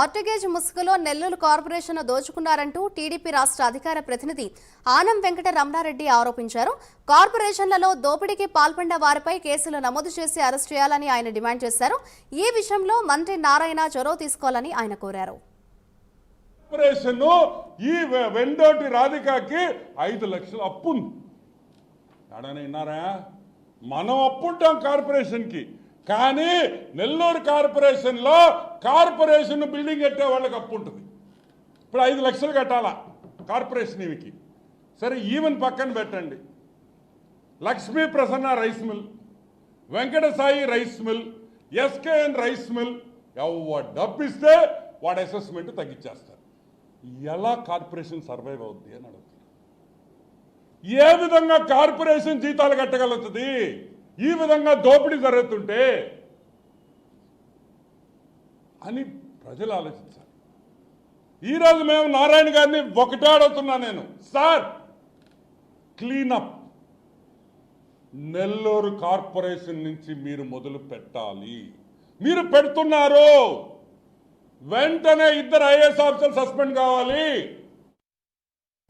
Mortgage ముసుగులో Nellore corporation దోచుకున్నారంటూ TDP రాష్ట్ర అధికార ప్రతినిధి ఆనం వెంకట రమణారెడ్డి ఆరోపించారు. కార్పొరేషన్లలో దోపిడీకి పాల్పడిన వారిపై కేసులు నమోదు చేసి అరెస్ట్ చేయాలని ఆయన డిమాండ్ చేశారు. ఈ విషయంలో మంత్రి నారాయణ చొరవ తీసుకోవాలని ఆయన కోరారు. ఈ వెండోటి రాధికాకి 5 లక్షలు అప్పు ఉంది. విన్నారా? మనం అప్పుంటాం కార్పొరేషన్కి, కానీ నెల్లూరు కార్పొరేషన్లో కార్పొరేషన్ బిల్డింగ్ కట్టే వాళ్ళకి అప్పు ఉంటుంది. ఇప్పుడు 5 లక్షలు కట్టాలా కార్పొరేషన్ ఈమెకి. సరే, ఈవెన్ పక్కన పెట్టండి. Lakshmi Prasanna rice mill, Venkata Sai rice mill, SKN rice mill, ఎవరు డబ్బిస్తే వాడు అసెస్మెంట్ తగ్గించేస్తారు. ఎలా కార్పొరేషన్ సర్వైవ్ అవుద్ది అని అడుగుతున్నారు. ఏ విధంగా కార్పొరేషన్ జీతాలు కట్టగలుగుతుంది ఈ విధంగా దోపిడీ జరుగుతుంటే అని ప్రజలు ఆలోచించారు. ఈరోజు మేము నారాయణ గారిని ఒకటే అడుగుతున్నా నేను, సార్ క్లీనప్ నెల్లూరు కార్పొరేషన్ నుంచి మీరు మొదలు పెట్టాలి. మీరు పెడుతున్నారు, వెంటనే 2 ఐఏఎస్ ఆఫీసర్లు సస్పెండ్ కావాలి.